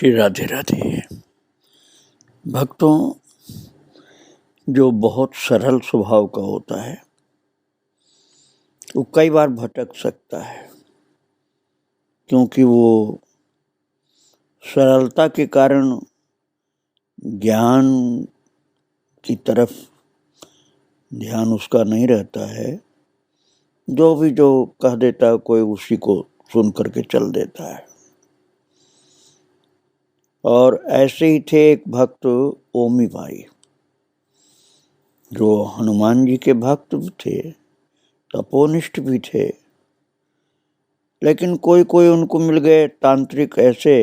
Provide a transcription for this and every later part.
श्री राधे राधे। भक्तों, जो बहुत सरल स्वभाव का होता है वो कई बार भटक सकता है, क्योंकि वो सरलता के कारण ज्ञान की तरफ ध्यान उसका नहीं रहता है। जो भी जो कह देता है कोई उसी को सुन करके चल देता है। और ऐसे ही थे एक भक्त ओमी भाई, जो हनुमान जी के भक्त भी थे, तपोनिष्ठ भी थे, लेकिन कोई कोई उनको मिल गए तांत्रिक ऐसे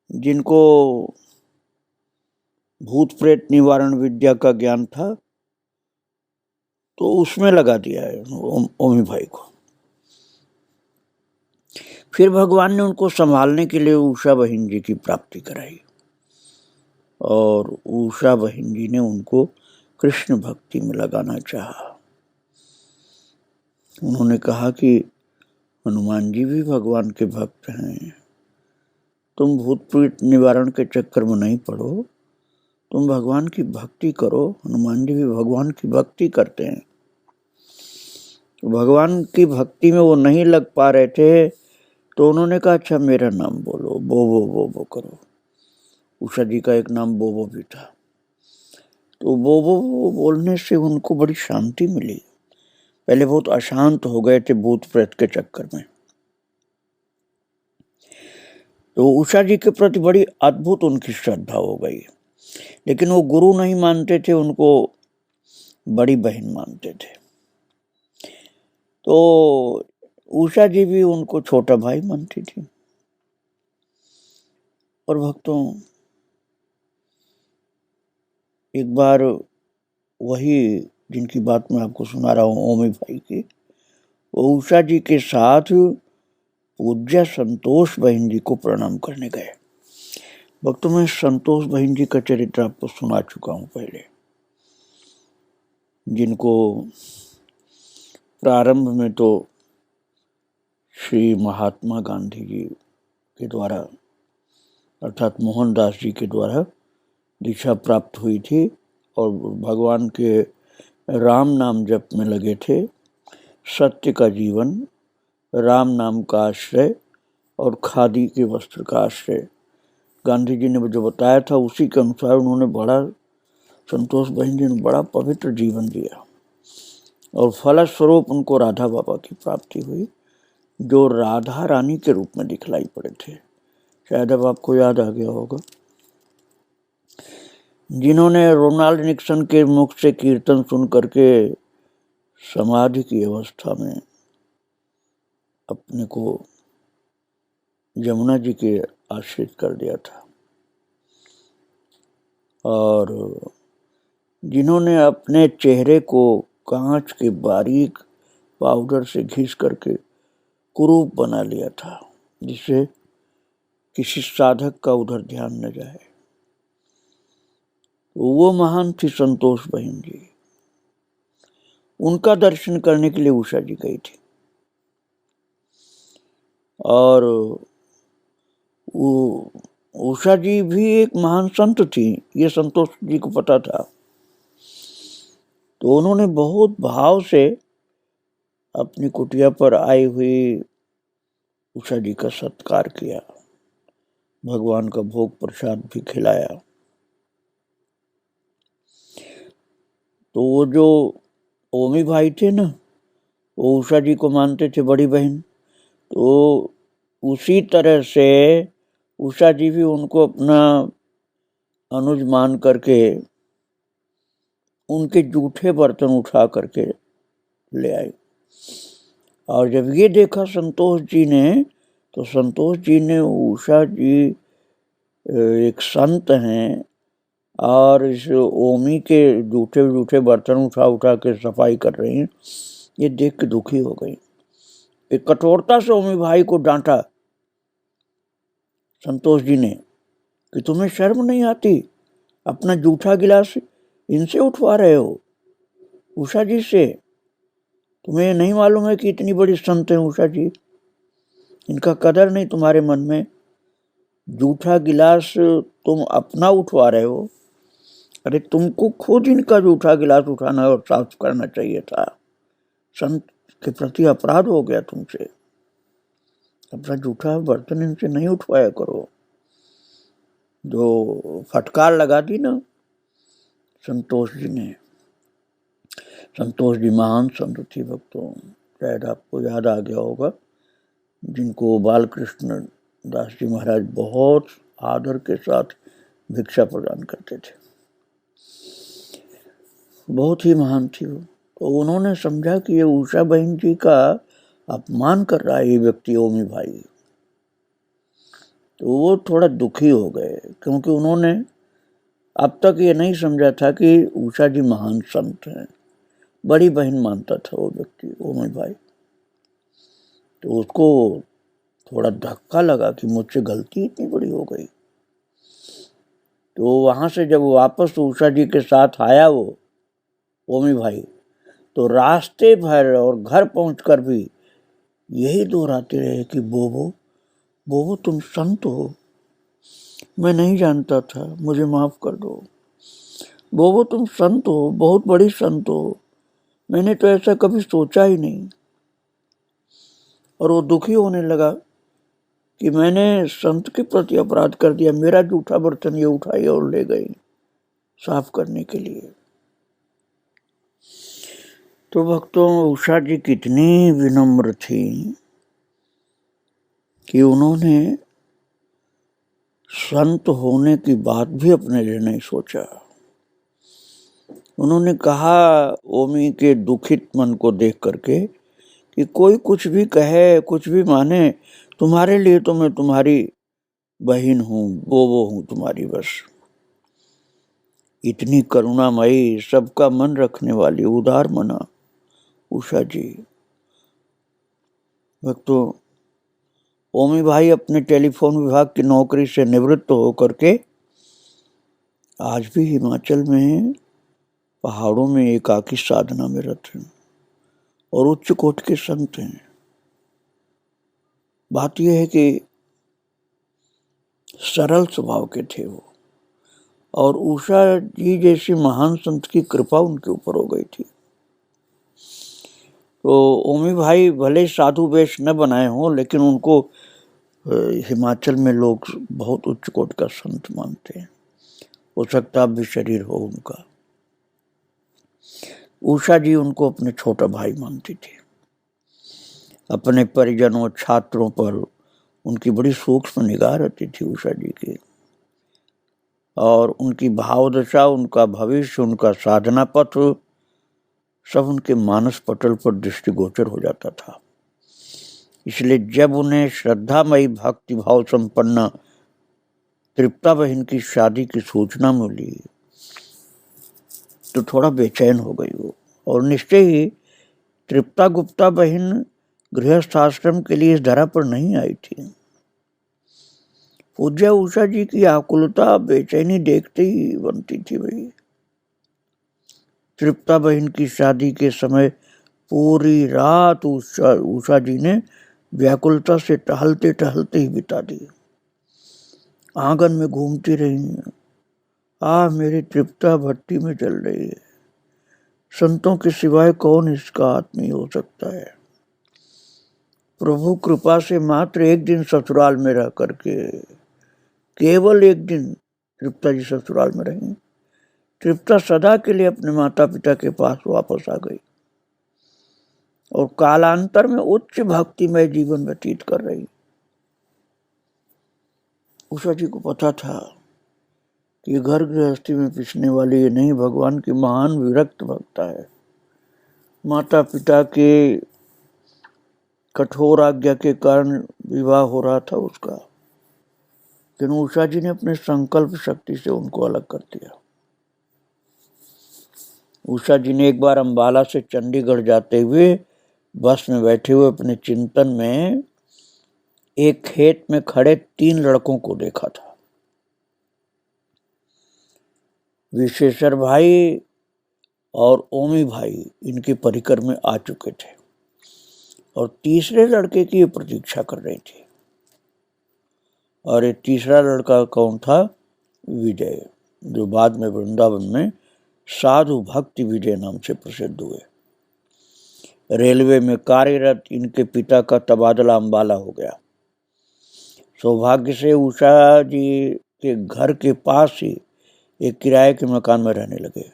जिनको भूत प्रेत निवारण विद्या का ज्ञान था, तो उसमें लगा दिया है ओमी भाई को। फिर भगवान ने उनको संभालने के लिए उषा बहन जी की प्राप्ति कराई और उषा बहन जी ने उनको कृष्ण भक्ति में लगाना चाहा। उन्होंने कहा कि हनुमान जी भी भगवान के भक्त हैं, तुम भूत प्रेत निवारण के चक्कर में नहीं पड़ो, तुम भगवान की भक्ति करो। हनुमान जी भी भगवान की भक्ति करते हैं। भगवान की भक्ति में वो नहीं लग पा रहे थे, तो उन्होंने कहा अच्छा मेरा नाम बोलो, बोबो बोबो करो। उषा जी का एक नाम बोबो भी था, तो बोबो बोलने से उनको बड़ी शांति मिली। पहले बहुत अशांत हो गए थे भूत प्रेत के चक्कर में। तो उषा जी के प्रति बड़ी अद्भुत उनकी श्रद्धा हो गई, लेकिन वो गुरु नहीं मानते थे, उनको बड़ी बहन मानते थे। तो उषा जी भी उनको छोटा भाई मानती थी। और भक्तों, एक बार वही जिनकी बात मैं आपको सुना रहा हूँ ओमी भाई की, वो उषा जी के साथ पूज्य संतोष बहन जी को प्रणाम करने गए। भक्तों, मैं संतोष बहन जी का चरित्र आपको सुना चुका हूँ पहले, जिनको प्रारंभ में तो श्री महात्मा गांधी जी के द्वारा अर्थात मोहनदास जी के द्वारा दीक्षा प्राप्त हुई थी और भगवान के राम नाम जप में लगे थे। सत्य का जीवन, राम नाम का आश्रय और खादी के वस्त्र का आश्रय गांधी जी ने जो बताया था उसी के अनुसार उन्होंने संतोष बहन जी ने बड़ा पवित्र जीवन दिया और फलस्वरूप उनको राधा बाबा की प्राप्ति हुई, जो राधा रानी के रूप में दिखलाई पड़े थे। शायद अब आपको याद आ गया होगा। जिन्होंने रोनाल्ड निक्सन के मुख से कीर्तन सुन करके समाधि की अवस्था में अपने को यमुना जी के आश्रित कर दिया था, और जिन्होंने अपने चेहरे को कांच के बारीक पाउडर से घिस करके कुरूप बना लिया था, जिससे किसी साधक का उधर ध्यान न जाए, वो महान थी संतोष बहन जी। उनका दर्शन करने के लिए उषा जी गई थी और उषा जी भी एक महान संत थी, ये संतोष जी को पता था। तो उन्होंने बहुत भाव से अपनी कुटिया पर आई हुई उषा जी का सत्कार किया, भगवान का भोग प्रसाद भी खिलाया। तो वो जो ओमी भाई थे ना, वो उषा जी को मानते थे बड़ी बहन, तो उसी तरह से उषा जी भी उनको अपना अनुज मान करके उनके जूठे बर्तन उठा करके ले आए। और जब ये देखा संतोष जी ने, तो संतोष जी ने उषा जी एक संत हैं और इस ओमी के जूठे जूठे बर्तन उठा उठा के सफाई कर रही हैं, ये देख के दुखी हो गई। एक कठोरता से ओमी भाई को डांटा संतोष जी ने कि तुम्हें शर्म नहीं आती, अपना जूठा गिलास इनसे उठवा रहे हो, उषा जी से। तुम्हें नहीं मालूम है कि इतनी बड़ी संत है उषा जी, इनका कदर नहीं तुम्हारे मन में। जूठा गिलास तुम अपना उठवा रहे हो, अरे तुमको खुद इनका जूठा गिलास उठाना और साफ करना चाहिए था। संत के प्रति अपराध हो गया तुमसे। अपना जूठा बर्तन इनसे नहीं उठवाया करो। जो फटकार लगा दी ना संतोष जी ने। संतोष जी महान संत थे भक्तों, शायद आपको याद आ गया होगा, जिनको बाल कृष्ण दास जी महाराज बहुत आदर के साथ भिक्षा प्रदान करते थे। बहुत ही महान थी वो। तो उन्होंने समझा कि ये उषा बहन जी का अपमान कर रहा है ये व्यक्ति ओमी भाई। तो वो थोड़ा दुखी हो गए, क्योंकि उन्होंने अब तक ये नहीं समझा था कि उषा जी महान संत हैं। बड़ी बहन मानता था वो व्यक्ति ओमी भाई। तो उसको थोड़ा धक्का लगा कि मुझसे गलती इतनी बड़ी हो गई। तो वहां से जब वापस उषा जी के साथ आया वो ओमी भाई, तो रास्ते भर और घर पहुंचकर भी यही दोहराते रहे कि बोबो बोबो तुम संत हो, मैं नहीं जानता था, मुझे माफ कर दो। बोबो तुम संत हो, बहुत बड़ी संत हो, मैंने तो ऐसा कभी सोचा ही नहीं। और वो दुखी होने लगा कि मैंने संत के प्रति अपराध कर दिया, मेरा जूठा बर्तन ये उठाई और ले गई साफ करने के लिए। तो भक्तों, उषा जी कितनी विनम्र थी कि उन्होंने संत होने की बात भी अपने लिए नहीं सोचा। उन्होंने कहा ओमी के दुखित मन को देख करके कि कोई कुछ भी कहे, कुछ भी माने, तुम्हारे लिए तो मैं तुम्हारी बहन हूँ, वो हूँ तुम्हारी बस। इतनी करुणामयी, सबका मन रखने वाली, उदार मना उषा जी। भक्तों, ओमी भाई अपने टेलीफोन विभाग की नौकरी से निवृत्त होकर के आज भी हिमाचल में पहाड़ों में एकाकी साधना में रत हैं और उच्च कोटि के संत हैं। बात यह है कि सरल स्वभाव के थे वो, और उषा जी जैसी महान संत की कृपा उनके ऊपर हो गई थी। तो ओमी भाई भले साधु वेश न बनाए हों, लेकिन उनको हिमाचल में लोग बहुत उच्च कोटि का संत मानते हैं। हो सकता अब भी शरीर हो उनका। उषा जी उनको अपने छोटा भाई मानती थी। अपने परिजनों, छात्रों पर उनकी बड़ी सूक्ष्म निगाह रहती थी उषा जी की, और उनकी भावदशा, उनका भविष्य, उनका साधना पथ सब उनके मानस पटल पर दृष्टिगोचर हो जाता था। इसलिए जब उन्हें श्रद्धामयी भक्ति भाव संपन्न तृप्ता बहन की शादी की सूचना मिली तो थोड़ा बेचैन हो गई वो, और निश्चय ही तृप्ता गुप्ता बहन गृहस्थ आश्रम के लिए इस धरा पर नहीं आई थी। पूज्य उषा जी की आकुलता, बेचैनी देखते ही बनती थी भाई। तृप्ता बहन की शादी के समय पूरी रात उषा जी ने व्याकुलता से टहलते टहलते ही बिता दी। आंगन में घूमती रही, मेरी तृप्ता भट्टी में जल रही है, संतों के सिवाय कौन इसका आत्मी हो सकता है। प्रभु कृपा से मात्र एक दिन ससुराल में रह करके, केवल एक दिन तृप्ता जी ससुराल में रही। तृप्ता सदा के लिए अपने माता पिता के पास वापस आ गई और कालांतर में उच्च भक्तिमय जीवन व्यतीत कर रही। उषा जी को पता था कि घर गृहस्थी में पिसने वाली ये नहीं, भगवान की महान विरक्त भक्ता है। माता पिता के कठोर आज्ञा के कारण विवाह हो रहा था उसका, लेकिन उषा जी ने अपने संकल्प शक्ति से उनको अलग कर दिया। उषा जी ने एक बार अंबाला से चंडीगढ़ जाते हुए बस में बैठे हुए अपने चिंतन में एक खेत में खड़े 3 लड़कों को देखा था। विशेषर भाई और ओमी भाई इनके परिकर में आ चुके थे और तीसरे लड़के की प्रतीक्षा कर रहे थे। और एक तीसरा लड़का कौन था? विजय, जो बाद में वृंदावन में साधु भक्ति विजय नाम से प्रसिद्ध हुए। रेलवे में कार्यरत इनके पिता का तबादला अम्बाला हो गया। सौभाग्य से उषा जी के घर के पास ही एक किराए के मकान में रहने लगे।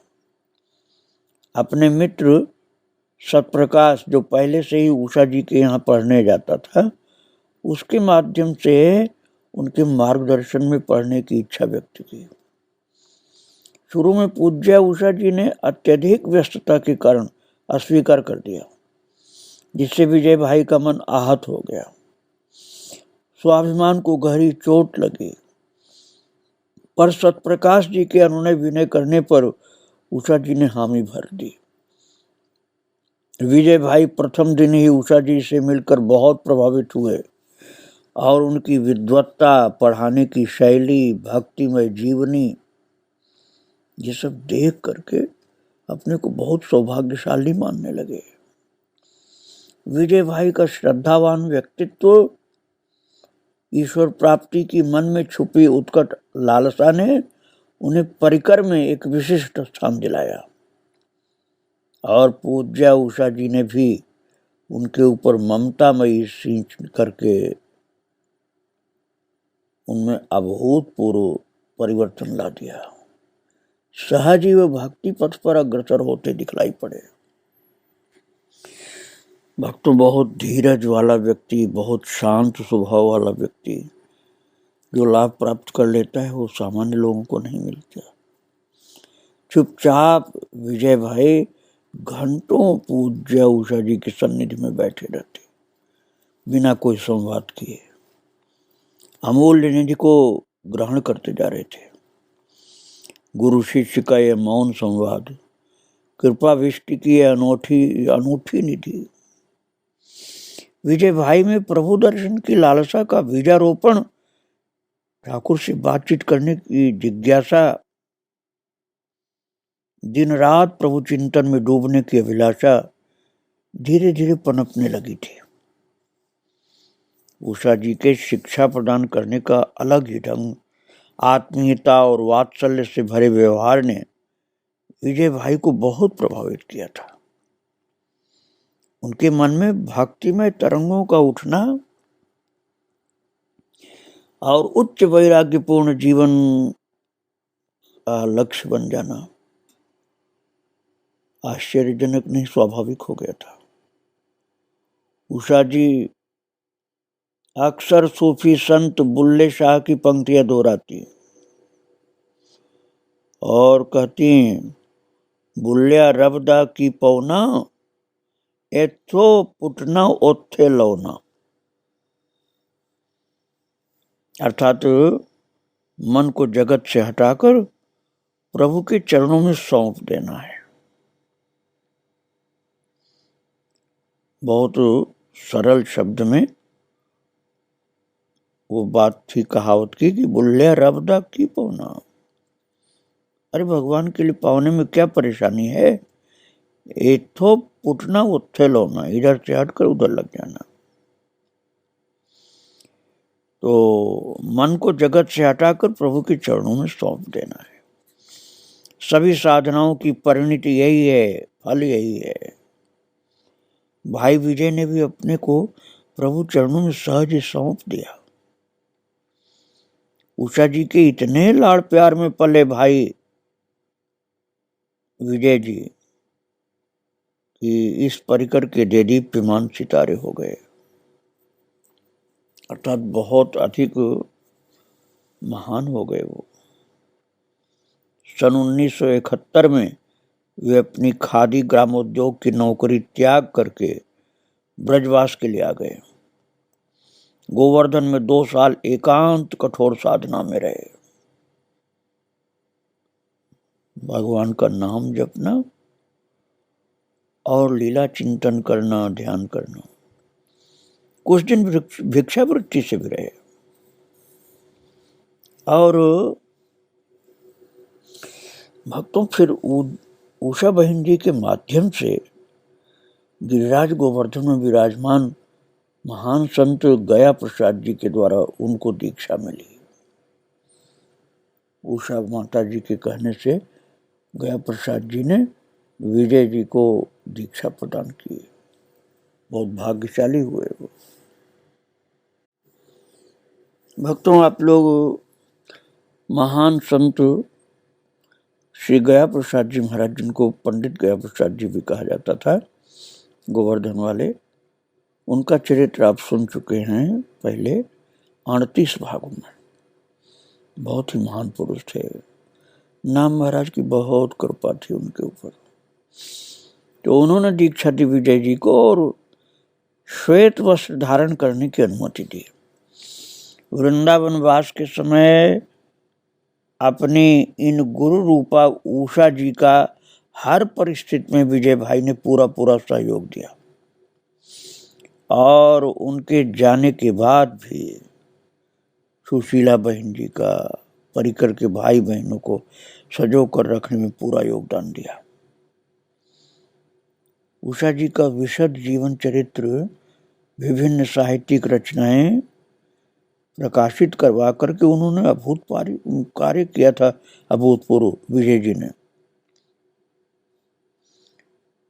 अपने मित्र सतप्रकाश, जो पहले से ही उषा जी के यहाँ पढ़ने जाता था, उसके माध्यम से उनके मार्गदर्शन में पढ़ने की इच्छा व्यक्त की। शुरू में पूज्य उषा जी ने अत्यधिक व्यस्तता के कारण अस्वीकार कर दिया, जिससे विजय भाई का मन आहत हो गया। स्वाभिमान को गहरी चोट लगी, पर सतप्रकाश जी के अनुनय विनय करने पर उषा जी ने हामी भर दी। विजय भाई प्रथम दिन ही उषा जी से मिलकर बहुत प्रभावित हुए और उनकी विद्वत्ता, पढ़ाने की शैली, भक्तिमय जीवनी, ये सब देख करके अपने को बहुत सौभाग्यशाली मानने लगे। विजय भाई का श्रद्धावान व्यक्तित्व, ईश्वर प्राप्ति की मन में छुपी उत्कट लालसा ने उन्हें परिकर में एक विशिष्ट स्थान दिलाया और पूज्य उषा जी ने भी उनके ऊपर ममतामयी सींच करके उनमें अभूतपूर्व परिवर्तन ला दिया। सहज ही वे भक्ति पथ पर अग्रसर होते दिखलाई पड़े। भक्तों, बहुत धीरज वाला व्यक्ति, बहुत शांत स्वभाव वाला व्यक्ति जो लाभ प्राप्त कर लेता है, वो सामान्य लोगों को नहीं मिलता। चुपचाप विजय भाई घंटों पूज्य उषा जी की सन्निधि में बैठे रहते, बिना कोई संवाद किए। अमूल्य निधि को ग्रहण करते जा रहे थे। गुरु शिष्य का यह मौन संवाद, कृपा विष्टि की यह अनूठी निधि, विजय भाई में प्रभु दर्शन की लालसा का बीजारोपण, ठाकुर से बातचीत करने की जिज्ञासा, दिन रात प्रभु चिंतन में डूबने की अभिलाषा धीरे धीरे पनपने लगी थी। उषा जी के शिक्षा प्रदान करने का अलग ही ढंग, आत्मीयता और वात्सल्य से भरे व्यवहार ने विजय भाई को बहुत प्रभावित किया था। उनके मन में भक्तिमय तरंगों का उठना और उच्च वैराग्यपूर्ण जीवन का लक्ष्य बन जाना आश्चर्यजनक नहीं, स्वाभाविक हो गया था। उषा जी अक्सर सूफी संत बुल्ले शाह की पंक्तियां दोहराती और कहती, बुल्लिया रबदा की पौना, एथो पुटना ओथे लौना। अर्थात मन को जगत से हटाकर प्रभु के चरणों में सौंप देना है। बहुत सरल शब्द में वो बात थी, कहावत की कि बुल्लिया रबदा की पौना। अरे भगवान के लिए पावने में क्या परेशानी है? एथो पुटना उत्थे लौना, इधर से हटकर उधर लग जाना। तो मन को जगत से हटाकर प्रभु के चरणों में सौंप देना है। सभी साधनाओं की परिणति यही है, फल यही है। भाई विजय ने भी अपने को प्रभु चरणों में सहज सौंप दिया। उषा जी के इतने लाड़ प्यार में पले भाई विजय जी कि इस परिकर के देदीप्यमान सितारे हो गए, अर्थात बहुत अधिक महान हो गए वो। सन 1971 में वे अपनी खादी ग्रामोद्योग की नौकरी त्याग करके ब्रजवास के लिए आ गए। गोवर्धन में 2 साल एकांत कठोर साधना में रहे। भगवान का नाम जपना और लीला चिंतन करना, ध्यान करना। कुछ दिन भिक्षावृत्ति से भी रहे और भक्तों फिर उषा बहन जी के माध्यम से गिरिराज गोवर्धन में विराजमान महान संत गया प्रसाद जी के द्वारा उनको दीक्षा मिली। उषा माता जी के कहने से गया प्रसाद जी ने विजय जी को दीक्षा प्रदान की। बहुत भाग्यशाली हुए वो। भक्तों, आप लोग महान संत श्री गया प्रसाद जी महाराज, जिनको पंडित गया प्रसाद जी भी कहा जाता था, गोवर्धन वाले, उनका चरित्र आप सुन चुके हैं पहले 38 भागों में। बहुत ही महान पुरुष थे। नाम महाराज की बहुत कृपा थी उनके ऊपर। तो उन्होंने दीक्षा दी विजय जी को और श्वेत वस्त्र धारण करने की अनुमति दी। वृंदावन वास के समय अपनी इन गुरु रूपा उषा जी का हर परिस्थिति में विजय भाई ने पूरा सहयोग दिया। और उनके जाने के बाद भी सुशीला बहन जी का, परिकर के भाई बहनों को सजो कर रखने में पूरा योगदान दिया। उषा जी का विशद जीवन चरित्र, विभिन्न साहित्यिक रचनाएं प्रकाशित करवा करके उन्होंने अभूतपूर्व कार्य किया था। अभूतपूर्व विजय जी ने।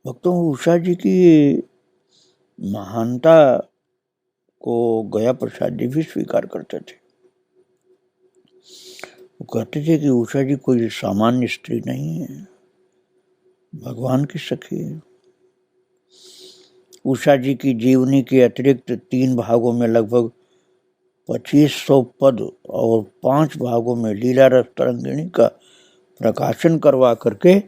भक्तों, उषा जी की महानता को गया प्रसाद जी भी स्वीकार करते थे। वो कहते थे कि उषा जी कोई सामान्य स्त्री नहीं है, भगवान की सखी है। उषा जी की जीवनी के अतिरिक्त 3 भागों में लगभग 2500 पद और 5 भागों में लीला रस तरंगिणी का प्रकाशन करवा करके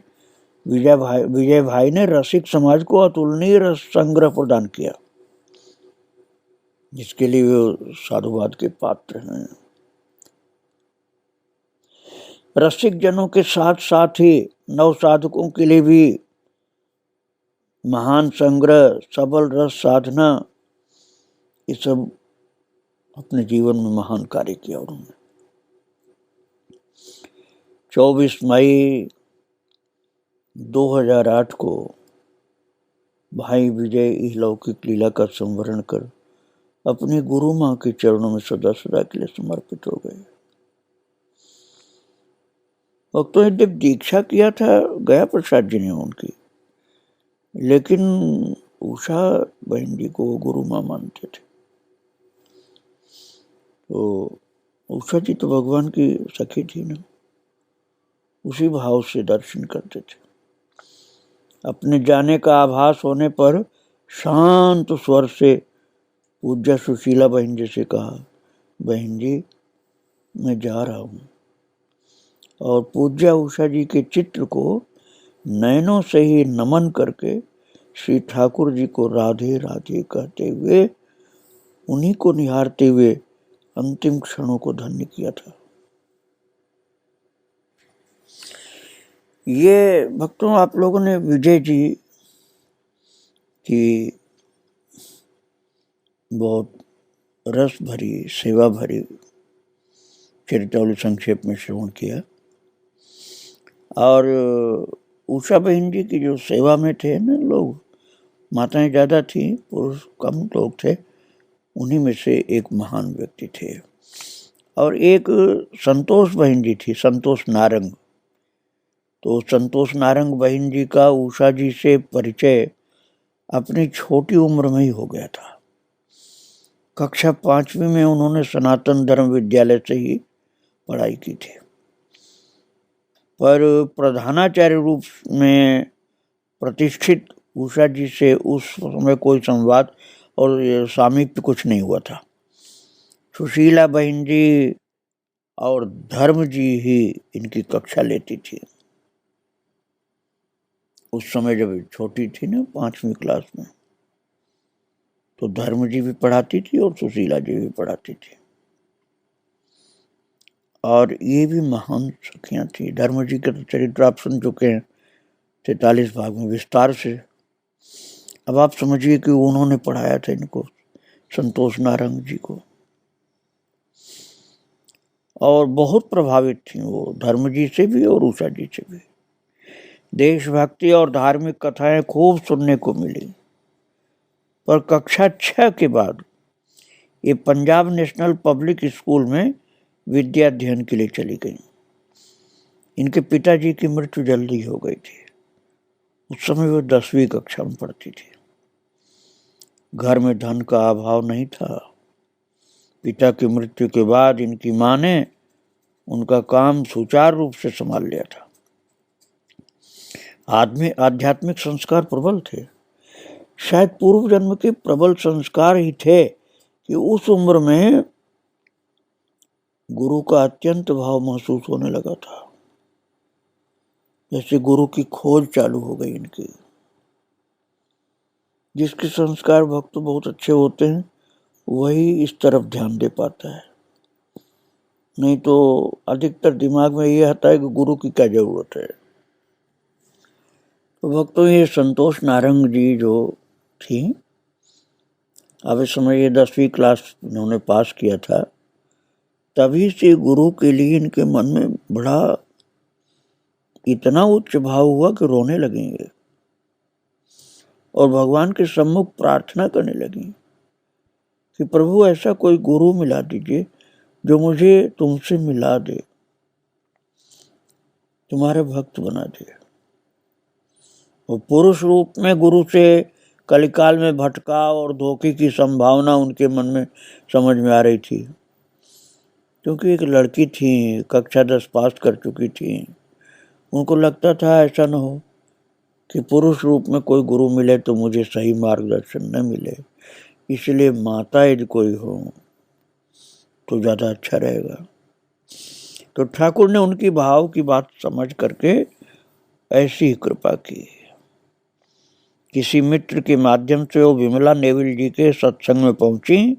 विजय भाई ने रसिक समाज को अतुलनीय रस संग्रह प्रदान किया, जिसके लिए वे साधुवाद के पात्र हैं। रसिक जनों के साथ साथ ही नव साधकों के लिए भी महान संग्रह, सबल रस साधना, ये सब अपने जीवन में महान कार्य किया उन्होंने। 24 मई 2008 को भाई विजय इहलौकिक लीला का संवरण कर अपनी गुरु माँ के चरणों में सदा सदा के लिए समर्पित हो गए। भक्तों, जब दीक्षा किया था गया प्रसाद जी ने उनकी, लेकिन उषा बहन जी को गुरु माँ मानते थे। तो उषा जी तो भगवान की सखी थी ना, उसी भाव से दर्शन करते थे। अपने जाने का आभास होने पर शांत स्वर से पूज्य सुशीला बहन जी से कहा, बहन जी मैं जा रहा हूँ। और पूज्य उषा जी के चित्र को नयनों से ही नमन करके श्री ठाकुर जी को राधे राधे कहते हुए, उन्हीं को निहारते हुए अंतिम क्षणों को धन्य किया था। ये भक्तों, आप लोगों ने विजय जी की बहुत रस भरी, सेवा भरी चरितावली संक्षेप में श्रवण किया। और उषा बहन जी की जो सेवा में थे ना लोग, माताएं ज़्यादा थी, पुरुष कम लोग थे, उन्हीं में से एक महान व्यक्ति थे। और एक संतोष बहन जी थी, संतोष नारंग। तो संतोष नारंग बहन जी का उषा जी से परिचय अपनी छोटी उम्र में ही हो गया था। कक्षा 5वीं में उन्होंने सनातन धर्म विद्यालय से ही पढ़ाई की थी, पर प्रधानाचार्य रूप में प्रतिष्ठित उषा जी से उस समय कोई संवाद और सामीप्य कुछ नहीं हुआ था। सुशीला बहन जी और धर्म जी ही इनकी कक्षा लेती थी। उस समय जब छोटी थी ना, 5वीं क्लास में, तो धर्म जी भी पढ़ाती थी और सुशीला जी भी पढ़ाती थी। और ये भी महान सखियां थी। धर्म जी के तो चरित्र आप सुन चुके हैं 43 भाग में विस्तार से। अब आप समझिए कि उन्होंने पढ़ाया था इनको, संतोष नारंग जी को, और बहुत प्रभावित थी वो धर्म जी से भी और उषा जी से भी। देशभक्ति और धार्मिक कथाएं खूब सुनने को मिली। पर कक्षा 6 के बाद ये पंजाब नेशनल पब्लिक स्कूल में विद्या अध्ययन के लिए चली गई। इनके पिताजी की मृत्यु जल्दी हो गई थी। उस समय वो 10वीं कक्षा में पढ़ती थी। घर में धन का अभाव नहीं था। पिता की मृत्यु के बाद इनकी मां ने उनका काम सुचारू रूप से संभाल लिया था। आध्यात्मिक संस्कार प्रबल थे। शायद पूर्व जन्म के प्रबल संस्कार ही थे कि उस उम्र में गुरु का अत्यंत भाव महसूस होने लगा था। जैसे गुरु की खोज चालू हो गई इनकी। जिसके संस्कार भक्त बहुत अच्छे होते हैं वही इस तरफ ध्यान दे पाता है, नहीं तो अधिकतर दिमाग में ये आता है कि गुरु की क्या जरूरत है। तो भक्तों, ये संतोष नारंग जी जो थी, अब इस समय ये 10वीं क्लास इन्होंने पास किया था, तभी से गुरु के लिए इनके मन में बड़ा इतना उच्च भाव हुआ कि रोने लगेंगे और भगवान के सम्मुख प्रार्थना करने लगी कि प्रभु ऐसा कोई गुरु मिला दीजिए जो मुझे तुमसे मिला दे, तुम्हारे भक्त बना दे। वो पुरुष रूप में गुरु से कलिकाल में भटकाव और धोखे की संभावना उनके मन में समझ में आ रही थी, क्योंकि एक लड़की थी, कक्षा 10 पास कर चुकी थी। उनको लगता था ऐसा न हो कि पुरुष रूप में कोई गुरु मिले तो मुझे सही मार्गदर्शन न मिले, इसलिए माता यदि कोई हो तो ज़्यादा अच्छा रहेगा। तो ठाकुर ने उनकी भाव की बात समझ करके ऐसी ही कृपा की। किसी मित्र के माध्यम से वो विमला नेविल जी के सत्संग में पहुंची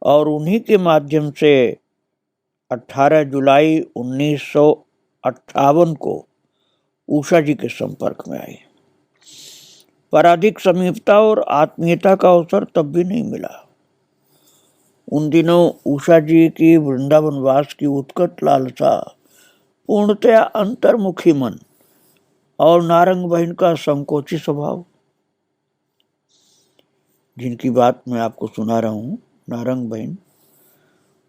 और उन्हीं के माध्यम से 18 जुलाई 1958 को उषा जी के संपर्क में आई। पर अधिक समीपता और आत्मीयता का अवसर तब भी नहीं मिला। उन दिनों उषा जी की वृंदावन वास की उत्कट लालसा, पूर्णतया अंतर्मुखी मन और नारंग बहन का संकोची स्वभाव, जिनकी बात मैं आपको सुना रहा हूँ, नारंग बहन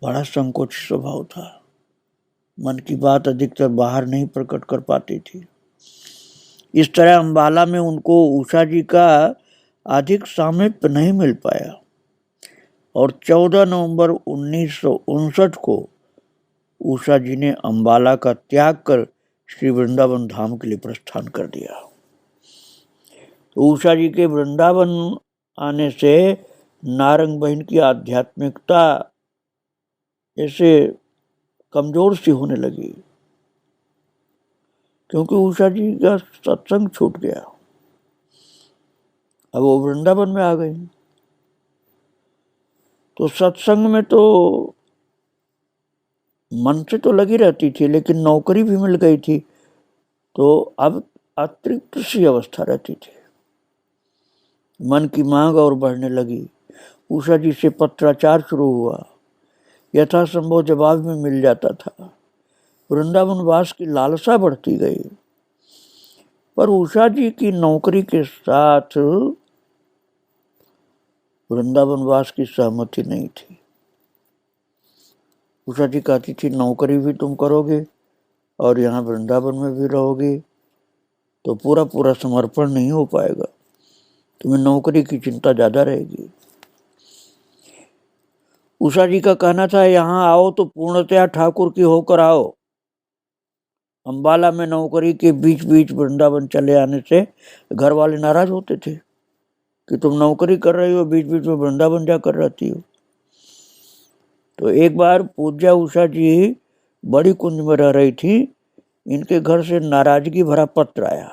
बड़ा संकोची स्वभाव था। मन की बात अधिकतर बाहर नहीं प्रकट कर पाती थी। इस तरह अम्बाला में उनको उषा जी का अधिक सामीप्य नहीं मिल पाया और 14 नवंबर 1959 को उषा जी ने अम्बाला का त्याग कर श्री वृंदावन धाम के लिए प्रस्थान कर दिया। तो उषा जी के वृंदावन आने से नारंग बहन की आध्यात्मिकता ऐसे कमजोर सी होने लगी, क्योंकि उषा जी का सत्संग छूट गया। अब वो वृंदावन में आ गई तो सत्संग में तो मन से तो लगी रहती थी, लेकिन नौकरी भी मिल गई थी, तो अब अतृप्त सी अवस्था रहती थी। मन की मांग और बढ़ने लगी। उषा जी से पत्राचार शुरू हुआ, यथासंभव जवाब में मिल जाता था। वृंदावन वास की लालसा बढ़ती गई, पर उषा जी की नौकरी के साथ वृंदावन वास की सहमति नहीं थी। उषा जी कहती थी नौकरी भी तुम करोगे और यहाँ वृंदावन में भी रहोगे तो पूरा पूरा समर्पण नहीं हो पाएगा, तुम्हें नौकरी की चिंता ज्यादा रहेगी। उषा जी का कहना था यहाँ आओ तो पूर्णतया ठाकुर की होकर आओ। अम्बाला में नौकरी के बीच बीच वृंदावन चले आने से घर वाले नाराज होते थे कि तुम नौकरी कर रही हो, बीच बीच में वृंदावन जाकर रहती हो। तो एक बार पूज्या उषा जी बड़ी कुंज में रह रही थी, इनके घर से नाराजगी भरा पत्र आया।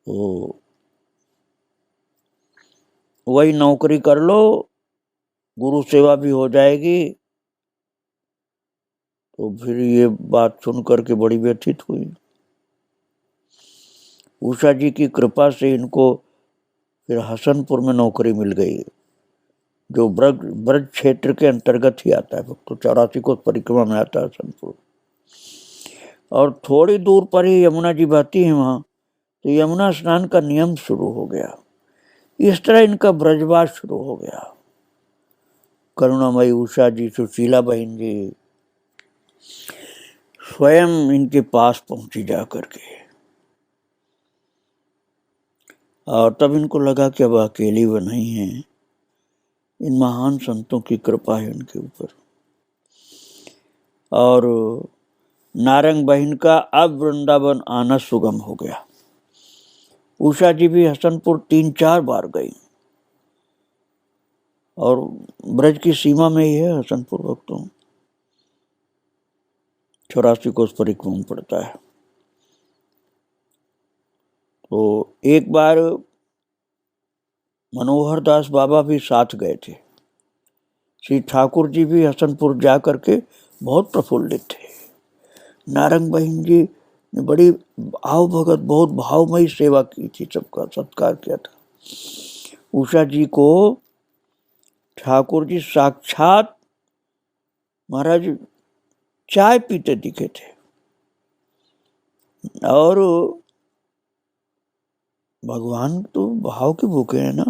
तो वही नौकरी कर लो, गुरु सेवा भी हो जाएगी। तो फिर ये बात सुन करके बड़ी व्यथित हुई। उषा जी की कृपा से इनको फिर हसनपुर में नौकरी मिल गई, जो ब्रज क्षेत्र के अंतर्गत ही आता है। तो 84 को परिक्रमा में आता है हसनपुर, और थोड़ी दूर पर ही यमुना जी बहती है वहाँ। तो यमुना स्नान का नियम शुरू हो गया इस तरह इनका ब्रजवास शुरू हो गया। करुणामयी उषा जी, सुशीला बहन जी स्वयं इनके पास पहुंची जा करके, और तब इनको लगा कि अब अकेली वो नहीं है, इन महान संतों की कृपा है उनके ऊपर। और नारंग बहन का अब वृंदावन आना सुगम हो गया। उषा जी भी हसनपुर 3-4 बार गई, और ब्रज की सीमा में ही है हसनपुर भक्तों, 84 कोस परिक्रम पड़ता है। तो एक बार मनोहर दास बाबा भी साथ गए थे। श्री ठाकुर जी भी हसनपुर जा करके बहुत प्रफुल्लित थे। नारंग बहन जी ने बड़ी भाव भगत, बहुत भावमयी सेवा की थी, सबका सत्कार किया था। उषा जी को ठाकुर जी साक्षात महाराज चाय पीते दिखे थे, और भगवान तो भाव के भूखे हैं ना,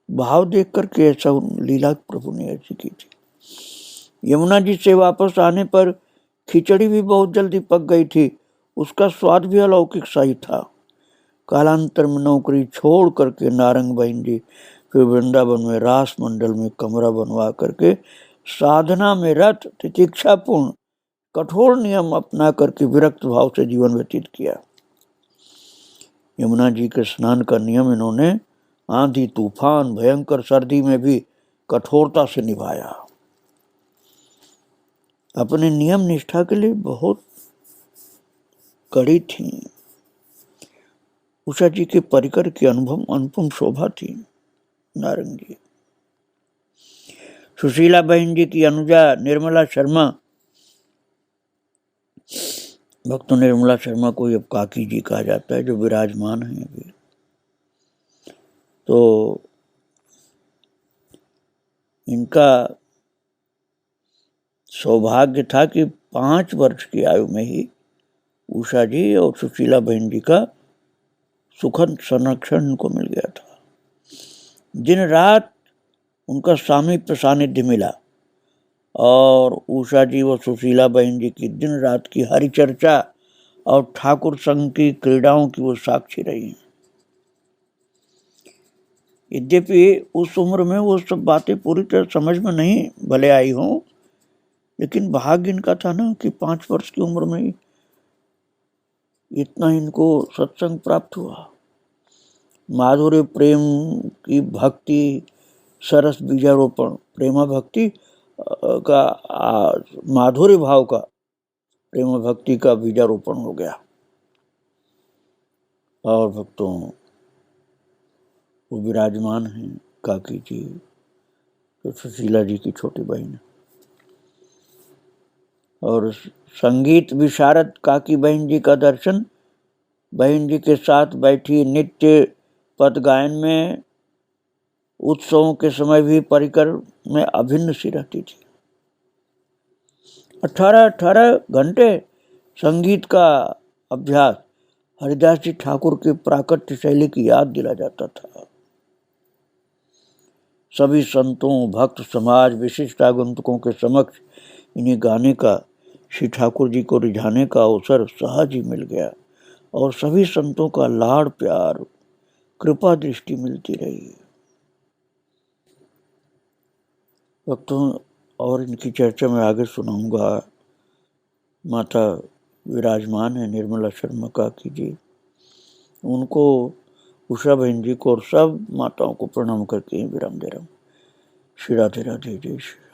भाव देख करके ऐसा लीला प्रभु ने ऐसी की थी। यमुना जी से वापस आने पर खिचड़ी भी बहुत जल्दी पक गई थी, उसका स्वाद भी अलौकिक सा ही था। कालांतर में नौकरी छोड़ करके नारंग बहन जी फिर वृंदावन में रास मंडल में कमरा बनवा करके साधना में रत, तितिक्षापूर्ण, कठोर नियम अपना करके विरक्त भाव से जीवन व्यतीत किया। यमुना जी के स्नान का नियम इन्होंने आंधी तूफान भयंकर सर्दी में भी कठोरता से निभाया। अपने नियम निष्ठा के लिए बहुत कड़ी थी। उषा जी के परिकर की अनुपम शोभा थी नारंग जी। सुशीला बहन जी की अनुजा निर्मला शर्मा, भक्तों निर्मला शर्मा को अब काकी जी कहा जाता है, जो विराजमान है अभी। तो इनका सौभाग्य था कि 5 वर्ष की आयु में ही उषा जी और सुशीला बहन जी का सुखद संरक्षण इनको मिल गया था। दिन रात उनका सामीप्य सानिध्य मिला, और उषा जी व सुशीला बहन जी की दिन रात की हरि चर्चा और ठाकुर संघ की क्रीड़ाओं की वो साक्षी रही। यद्यपि उस उम्र में वो सब बातें पूरी तरह समझ में नहीं भले आई हों, लेकिन भाग्य इनका था ना कि 5 वर्ष की उम्र में ही इतना इनको सत्संग प्राप्त हुआ। माधुर्य प्रेम की भक्ति, सरस बीजारोपण, प्रेमा भक्ति का, माधुर्य भाव का, प्रेम भक्ति का बीजारोपण हो गया। और भक्तों वो विराजमान हैं काकी जी, तो सुशीला जी की छोटी बहन, और संगीत विशारद काकी बहन जी का दर्शन बहन जी के साथ बैठी नित्य पद गायन में उत्सवों के समय भी परिकर में अभिन्न सी रहती थी। 18 घंटे संगीत का अभ्यास हरिदास जी ठाकुर के प्राकट्य शैली की याद दिला जाता था। सभी संतों, भक्त समाज, विशिष्ट आगंतुकों के समक्ष इन्हें गाने का, श्री ठाकुर जी को रिझाने का अवसर सहज ही मिल गया, और सभी संतों का लाड़ प्यार, कृपा दृष्टि मिलती रही। भक्तों, और इनकी चर्चा मैं आगे सुनाऊंगा। माता विराजमान है निर्मला शर्मा काकी जी, उनको, उषा बहन जी को और सब माताओं को प्रणाम करके विराम दे रहा हूँ। श्री राधे राधे, जय श्री